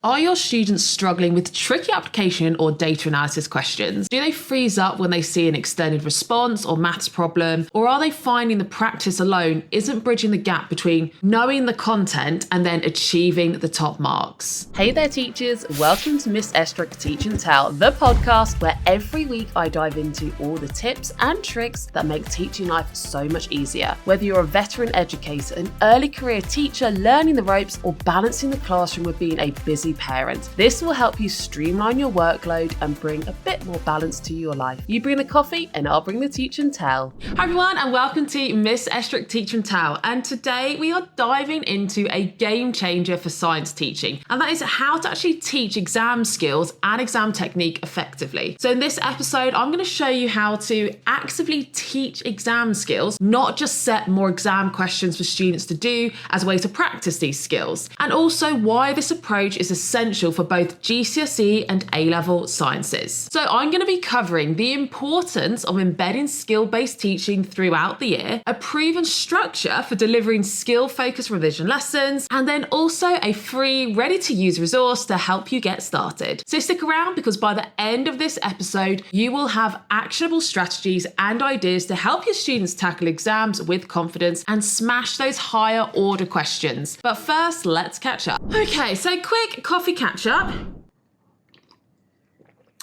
Are your students struggling with tricky application or data analysis questions? Do they freeze up when they see an extended response or maths problem? Or are they finding the practice alone isn't bridging the gap between knowing the content and then achieving the top marks? Hey there, teachers. Welcome to Miss Estruch Teach and Tell, the podcast where every week I dive into all the tips and tricks that make teaching life so much easier. Whether you're a veteran educator, an early career teacher learning the ropes, or balancing the classroom with being a busy parent, this will help you streamline your workload and bring a bit more balance to your life. You bring the coffee and I'll bring the teach and tell. Hi everyone, and welcome to Miss Estruch Teach and Tell. And today we are diving into a game changer for science teaching, and that is how to actually teach exam skills and exam technique effectively. So in this episode, I'm going to show you how to actively teach exam skills, not just set more exam questions for students to do as a way to practice these skills, and also why this approach is essential for both GCSE and A-level sciences. So I'm going to be covering the importance of embedding skill-based teaching throughout the year, a proven structure for delivering skill-focused revision lessons, and then also a free, ready-to-use resource to help you get started. So stick around, because by the end of this episode, you will have actionable strategies and ideas to help your students tackle exams with confidence and smash those higher order questions. But first, let's catch up. Okay, so quick coffee catch up.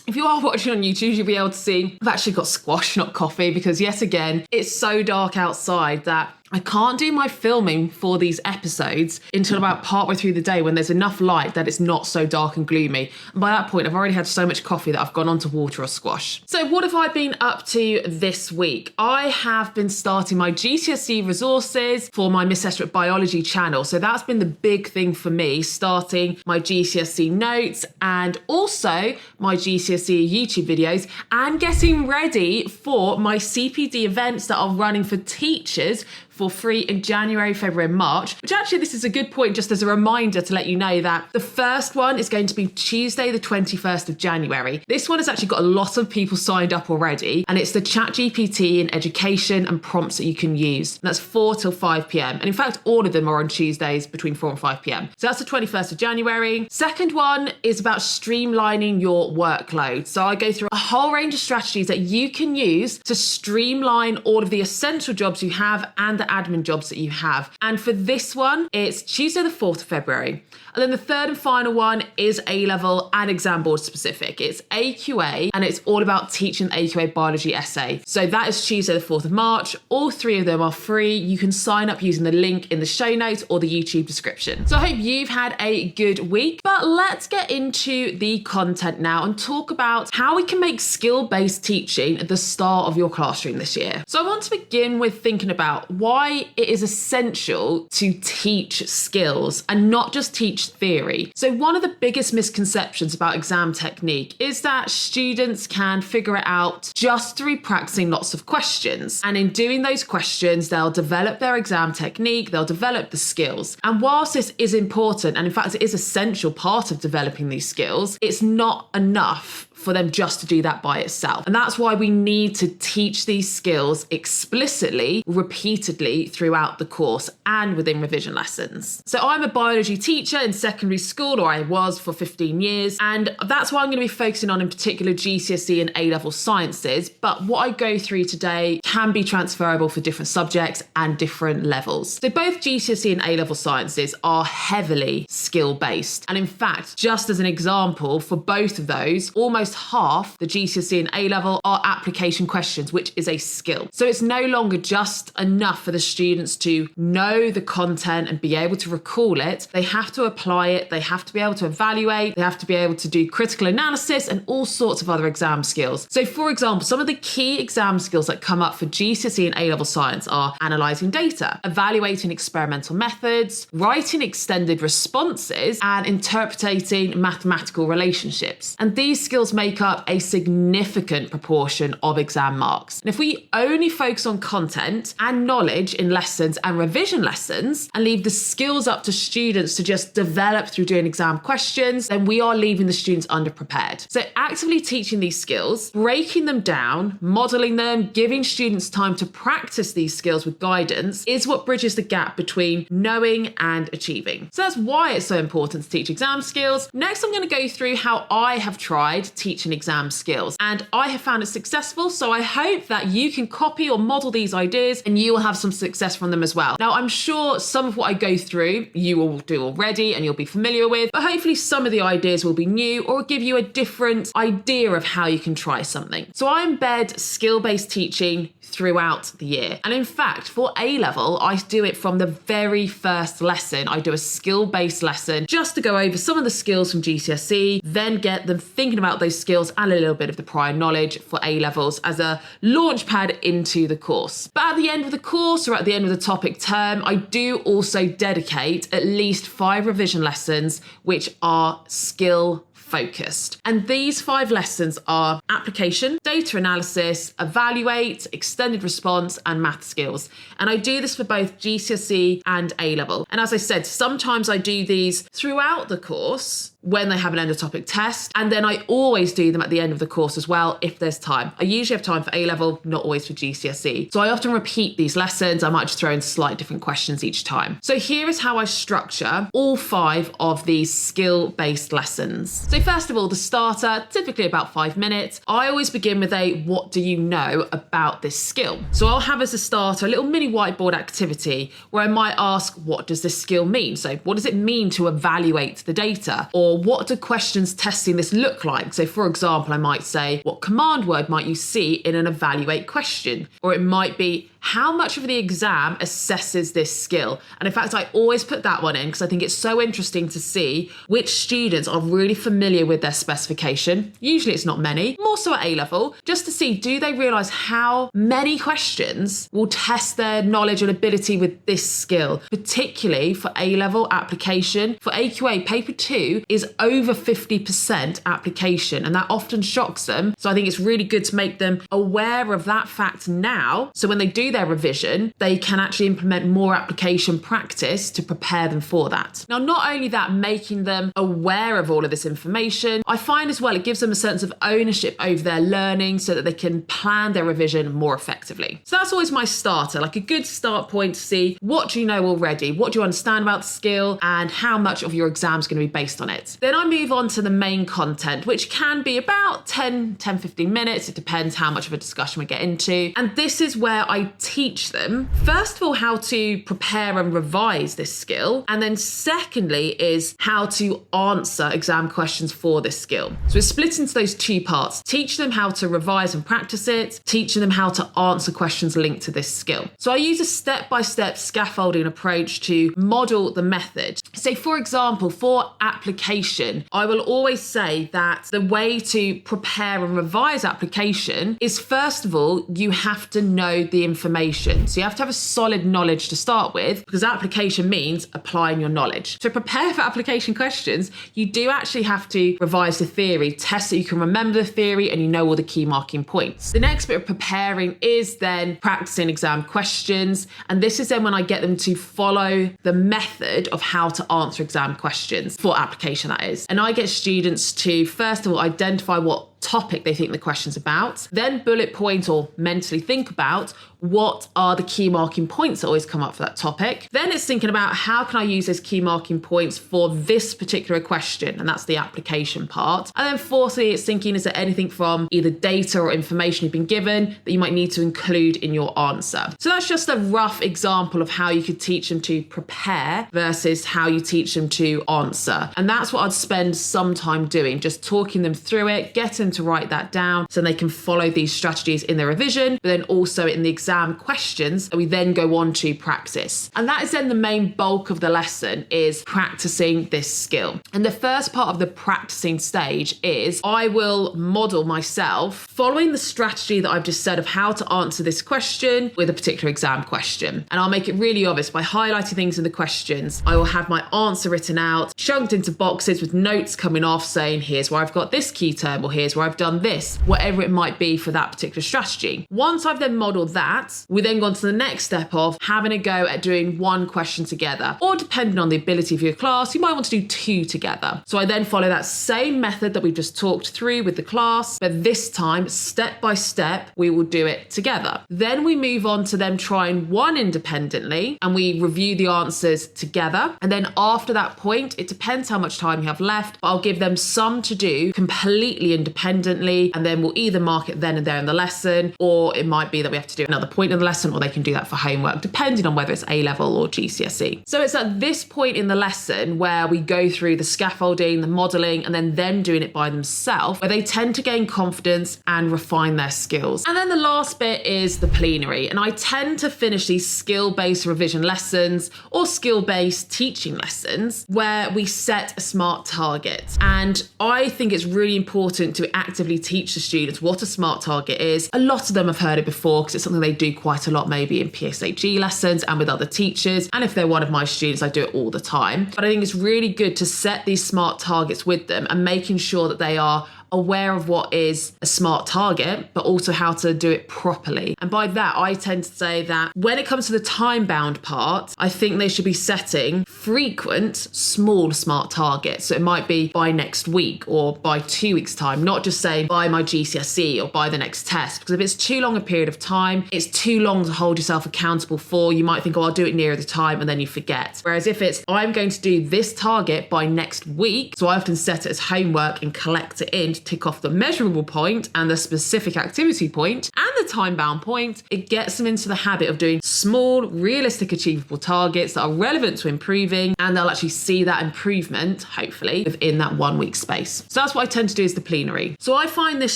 If you are watching on YouTube, you'll be able to see I've actually got squash, not coffee, because yet again, it's so dark outside that I can't do my filming for these episodes until about partway through the day when there's enough light that it's not so dark and gloomy. And by that point, I've already had so much coffee that I've gone on to water or squash. So what have I been up to this week? I have been starting my GCSE resources for my Miss Estruch Biology channel. So that's been the big thing for me, starting my GCSE notes and also my GCSE YouTube videos, and getting ready for my CPD events that are running for teachers for free in January, February, and March, which actually this is a good point just as a reminder to let you know that the first one is going to be Tuesday, the 21st of January. This one has actually got a lot of people signed up already, and it's the ChatGPT in education and prompts that you can use. And that's 4 till 5 p.m. And in fact, all of them are on Tuesdays between 4 and 5 p.m. So that's the 21st of January. Second one is about streamlining your workload. So I go through a whole range of strategies that you can use to streamline all of the essential jobs you have and the admin jobs that you have. And for this one, it's Tuesday the 4th of February. And then the third and final one is A-level and exam board specific. It's AQA, and it's all about teaching AQA biology essay. So that is Tuesday the 4th of March. All three of them are free. You can sign up using the link in the show notes or the YouTube description. So I hope you've had a good week, but let's get into the content now and talk about how we can make skill-based teaching at the start of your classroom this year. So I want to begin with thinking about why it is essential to teach skills and not just teach theory. So one of the biggest misconceptions about exam technique is that students can figure it out just through practicing lots of questions. And in doing those questions, they'll develop their exam technique, they'll develop the skills. And whilst this is important, and in fact, it is an essential part of developing these skills, it's not enough for them just to do that by itself. And that's why we need to teach these skills explicitly, repeatedly throughout the course and within revision lessons. So I'm a biology teacher in secondary school, or I was for 15 years, and that's why I'm going to be focusing on in particular GCSE and A-level sciences. But what I go through today can be transferable for different subjects and different levels. So both GCSE and A-level sciences are heavily skill-based. And in fact, just as an example, for both of those, almost half the GCSE and A-level are application questions, which is a skill. So it's no longer just enough for the students to know the content and be able to recall it. They have to apply it. They have to be able to evaluate. They have to be able to do critical analysis and all sorts of other exam skills. So for example, some of the key exam skills that come up for GCSE and A-level science are analysing data, evaluating experimental methods, writing extended responses, and interpreting mathematical relationships. And these skills may make up a significant proportion of exam marks. And if we only focus on content and knowledge in lessons and revision lessons and leave the skills up to students to just develop through doing exam questions, then we are leaving the students underprepared. So actively teaching these skills, breaking them down, modeling them, giving students time to practice these skills with guidance is what bridges the gap between knowing and achieving. So that's why it's so important to teach exam skills. Next, I'm going to go through how I have tried teaching exam skills, and I have found it successful. So I hope that you can copy or model these ideas and you will have some success from them as well. Now, I'm sure some of what I go through you will do already and you'll be familiar with, but hopefully some of the ideas will be new or give you a different idea of how you can try something. So I embed skill-based teaching throughout the year. And in fact, for A-level, I do it from the very first lesson. I do a skill-based lesson just to go over some of the skills from GCSE, then get them thinking about those skills and a little bit of the prior knowledge for A-levels as a launch pad into the course. But at the end of the course or at the end of the topic term, I do also dedicate at least 5 revision lessons, which are skill focused. And these 5 lessons are application, data analysis, evaluate, extended response, and math skills. And I do this for both GCSE and A-level. And as I said, sometimes I do these throughout the course when they have an end of topic test. And then I always do them at the end of the course as well, if there's time. I usually have time for A-level, not always for GCSE. So I often repeat these lessons. I might just throw in slight different questions each time. So here is how I structure all 5 of these skill-based lessons. So first of all, the starter, typically about 5 minutes. I always begin with a, what do you know about this skill? So I'll have as a starter a little mini whiteboard activity where I might ask, what does this skill mean? So what does it mean to evaluate the data? Or what do questions testing this look like? So for example, I might say, what command word might you see in an evaluate question? Or it might be, how much of the exam assesses this skill? And in fact, I always put that one in because I think it's so interesting to see which students are really familiar with their specification. Usually it's not many, more so at A-level, just to see, do they realise how many questions will test their knowledge and ability with this skill, particularly for A-level application. For AQA, paper 2 is over 50% application, and that often shocks them. So I think it's really good to make them aware of that fact now. So when they do their revision, they can actually implement more application practice to prepare them for that. Now, not only that, making them aware of all of this information, I find as well it gives them a sense of ownership over their learning so that they can plan their revision more effectively. So that's always my starter, like a good start point to see what do you know already, what do you understand about the skill, and how much of your exam is going to be based on it. Then I move on to the main content, which can be about 10-15 minutes. It depends how much of a discussion we get into. And this is where I teach them, first of all, how to prepare and revise this skill. And then secondly is how to answer exam questions for this skill. So we're split into those 2 parts, teaching them how to revise and practice it, teaching them how to answer questions linked to this skill. So I use a step-by-step scaffolding approach to model the method. So for example, for application, I will always say that the way to prepare and revise application is, first of all, you have to know the information. So you have to have a solid knowledge to start with, because application means applying your knowledge. To prepare for application questions, you do actually have to revise the theory, test that you can remember the theory and you know all the key marking points. The next bit of preparing is then practicing exam questions. And this is then when I get them to follow the method of how to answer exam questions for application, that is. And I get students to, first of all, identify what topic they think the question's about, then bullet point or mentally think about what are the key marking points that always come up for that topic. Then it's thinking about how can I use those key marking points for this particular question, and that's the application part. And then fourthly, it's thinking, is there anything from either data or information you've been given that you might need to include in your answer? So that's just a rough example of how you could teach them to prepare versus how you teach them to answer. And that's what I'd spend some time doing, just talking them through it, getting them to write that down so they can follow these strategies in their revision, but then also in the exam questions that we then go on to practice. And that is then the main bulk of the lesson, is practicing this skill. And the first part of the practicing stage is I will model myself following the strategy that I've just said of how to answer this question with a particular exam question. And I'll make it really obvious by highlighting things in the questions. I will have my answer written out, chunked into boxes with notes coming off saying, here's where I've got this key term, or here's this, where I've done this, whatever it might be for that particular strategy. Once I've then modeled that, we then go on to the next step of having a go at doing one question together, or depending on the ability of your class, you might want to do two together. So I then follow that same method that we've just talked through with the class, but this time, step by step, we will do it together. Then we move on to them trying one independently, and we review the answers together. And then after that point, it depends how much time you have left, but I'll give them some to do completely independently, and then we'll either mark it then and there in the lesson, or it might be that we have to do another point in the lesson, or they can do that for homework, depending on whether it's A-level or GCSE. So it's at this point in the lesson where we go through the scaffolding, the modelling, and then them doing it by themselves, where they tend to gain confidence and refine their skills. And then the last bit is the plenary. And I tend to finish these skill-based revision lessons or skill-based teaching lessons where we set a SMART target. And I think it's really important to actively teach the students what a SMART target is. A lot of them have heard it before because it's something they do quite a lot, maybe in PSHE lessons and with other teachers. And if they're one of my students, I do it all the time. But I think it's really good to set these SMART targets with them and making sure that they are aware of what is a SMART target, but also how to do it properly. And by that, I tend to say that when it comes to the time-bound part, I think they should be setting frequent, small SMART targets. So it might be by next week or by 2 weeks' time, not just saying by my GCSE or by the next test. Because if it's too long a period of time, it's too long to hold yourself accountable for. You might think, oh, I'll do it nearer the time, and then you forget. Whereas if it's, I'm going to do this target by next week, so I often set it as homework and collect it in, tick off the measurable point and the specific activity point and the time-bound point, it gets them into the habit of doing small, realistic, achievable targets that are relevant to improving, and they'll actually see that improvement, hopefully, within that 1 week space. So that's what I tend to do is the plenary. So I find this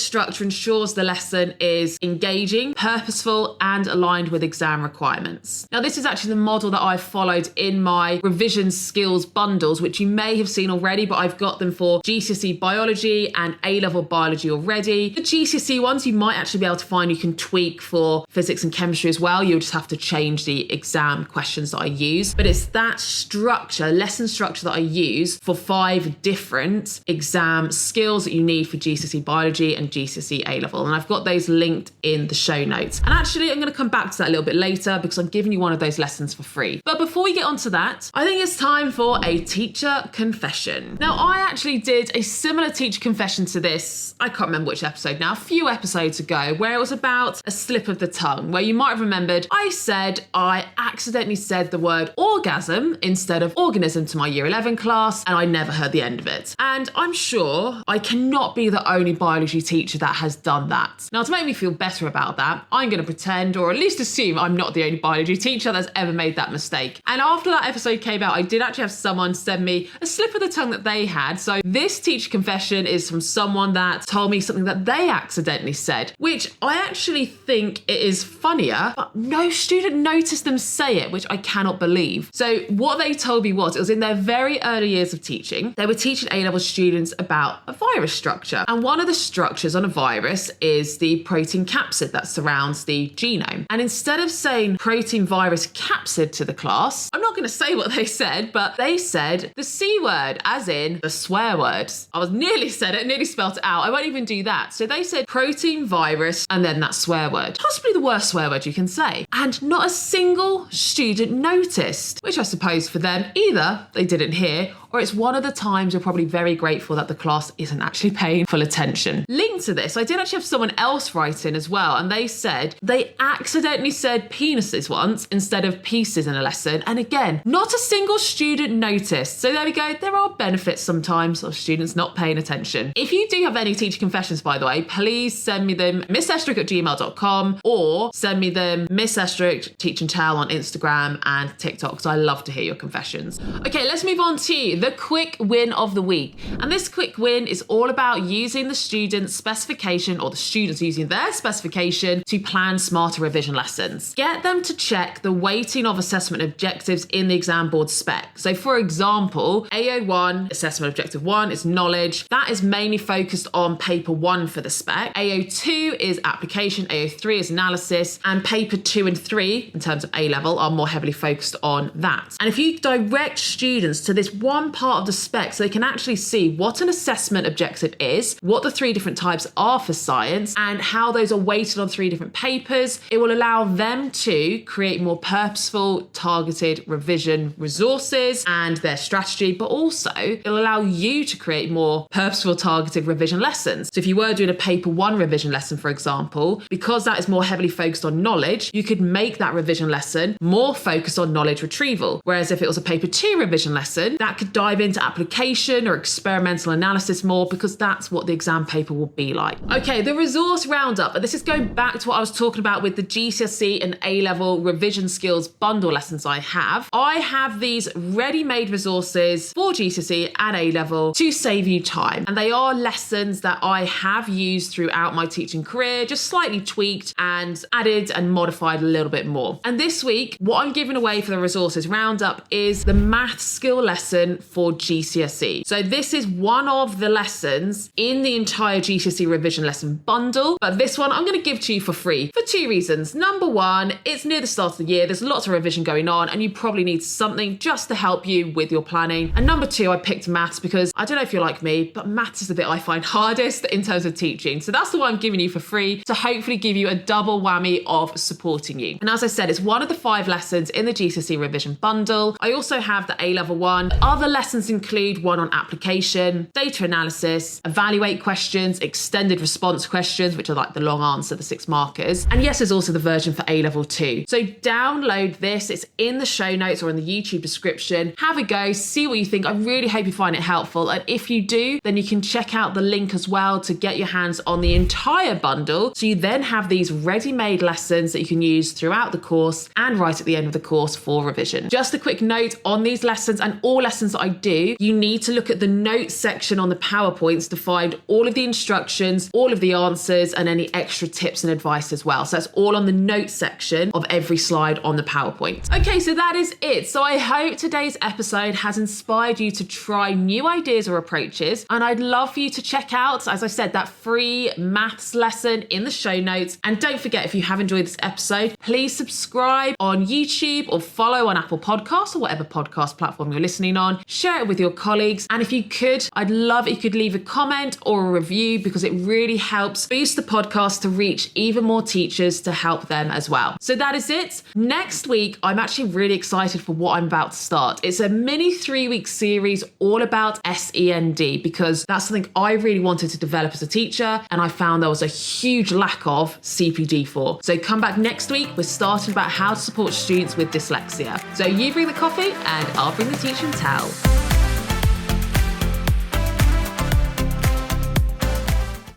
structure ensures the lesson is engaging, purposeful, and aligned with exam requirements. Now, this is actually the model that I've followed in my revision skills bundles, which you may have seen already, but I've got them for GCSE biology and A-level biology already. The GCSE ones you might actually be able to find you can tweak for physics and chemistry as well. You'll just have to change the exam questions that I use. But it's that structure, lesson structure that I use for 5 different exam skills that you need for GCSE biology and GCSE A-level. And I've got those linked in the show notes. And actually, I'm going to come back to that a little bit later because I'm giving you one of those lessons for free. But before we get onto that, I think it's time for a teacher confession. Now, I actually did a similar teacher confession to this, I can't remember which episode now, a few episodes ago, where it was about a slip of the tongue, where you might have remembered I said I accidentally said the word orgasm instead of organism to my year 11 class, and I never heard the end of it. And I'm sure I cannot be the only biology teacher that has done that. Now, to make me feel better about that, I'm going to pretend, or at least assume, I'm not the only biology teacher that's ever made that mistake. And after that episode came out, I did actually have someone send me a slip of the tongue that they had. So this teacher confession is from someone that told me something that they accidentally said, which I actually think it is funnier, but no student noticed them say it, which I cannot believe. So what they told me was, it was in their very early years of teaching, they were teaching A-level students about a virus structure. And one of the structures on a virus is the protein capsid that surrounds the genome. And instead of saying protein virus capsid to the class, I'm not going to say what they said, but they said the C word, as in the swear word. I was nearly said it, nearly spelt it out. I won't even do that. So they said protein virus and then that swear word. Possibly the worst swear word you can say. And not a single student noticed, which I suppose for them, either they didn't hear, or it's one of the times you're probably very grateful that the class isn't actually paying full attention. Linked to this, I did actually have someone else write in as well, and they said they accidentally said penises once instead of pieces in a lesson, and again, not a single student noticed. So there we go, there are benefits sometimes of students not paying attention. If you do have any teacher confessions, by the way, please send me them missestruch@gmail.com or send me them Miss Estruch Teach and Tell on Instagram and TikTok, because I love to hear your confessions. Okay, let's move on to the quick win of the week. And this quick win is all about using the student's specification, or the students using their specification, to plan smarter revision lessons. Get them to check the weighting of assessment objectives in the exam board spec. So for example, A01, assessment objective 1 is knowledge. That is mainly focused on paper 1 for the spec. A02 is application, A03 is analysis, and paper 2 and 3, in terms of A-level, are more heavily focused on that. And if you direct students to this one one part of the spec so they can actually see what an assessment objective is, what the 3 different types are for science, and how those are weighted on 3 different papers. It will allow them to create more purposeful, targeted revision resources and their strategy, but also it'll allow you to create more purposeful, targeted revision lessons. So if you were doing a paper 1 revision lesson, for example, because that is more heavily focused on knowledge, you could make that revision lesson more focused on knowledge retrieval. Whereas if it was a paper 2 revision lesson, that could dive into application or experimental analysis more, because that's what the exam paper will be like. Okay, the resource roundup, and this is going back to what I was talking about with the GCSE and A-level revision skills bundle lessons I have. I have these ready-made resources for GCSE and A-level to save you time. And they are lessons that I have used throughout my teaching career, just slightly tweaked and added and modified a little bit more. And this week, what I'm giving away for the resources roundup is the math skill lesson for GCSE. So this is one of the lessons in the entire GCSE revision lesson bundle, but this one I'm going to give to you for free for 2 reasons. Number 1, it's near the start of the year, there's lots of revision going on, and you probably need something just to help you with your planning. And number 2, I picked maths because I don't know if you're like me, but maths is the bit I find hardest in terms of teaching. So that's the one I'm giving you for free to hopefully give you a double whammy of supporting you. And as I said, it's one of the 5 lessons in the GCSE revision bundle. I also have the A-level one. Other lessons include one on application, data analysis, evaluate questions, extended response questions, which are like the long answer, the 6 markers. And yes, there's also the version for A-level 2. So download this. It's in the show notes or in the YouTube description. Have a go, see what you think. I really hope you find it helpful. And if you do, then you can check out the link as well to get your hands on the entire bundle. So you then have these ready-made lessons that you can use throughout the course and right at the end of the course for revision. Just a quick note on these lessons and all lessons that I do, you need to look at the notes section on the PowerPoints to find all of the instructions, all of the answers, and any extra tips and advice as well. So that's all on the notes section of every slide on the PowerPoint. Okay, so that is it. So I hope today's episode has inspired you to try new ideas or approaches. And I'd love for you to check out, as I said, that free maths lesson in the show notes. And don't forget, if you have enjoyed this episode, please subscribe on YouTube or follow on Apple Podcasts or whatever podcast platform you're listening on. Share it with your colleagues. And if you could, I'd love if you could leave a comment or a review, because it really helps boost the podcast to reach even more teachers to help them as well. So that is it. Next week, I'm actually really excited for what I'm about to start. It's a mini 3-week series all about SEND, because that's something I really wanted to develop as a teacher, and I found there was a huge lack of CPD for. So come back next week. We're starting about how to support students with dyslexia. So you bring the coffee and I'll bring the teach and tell.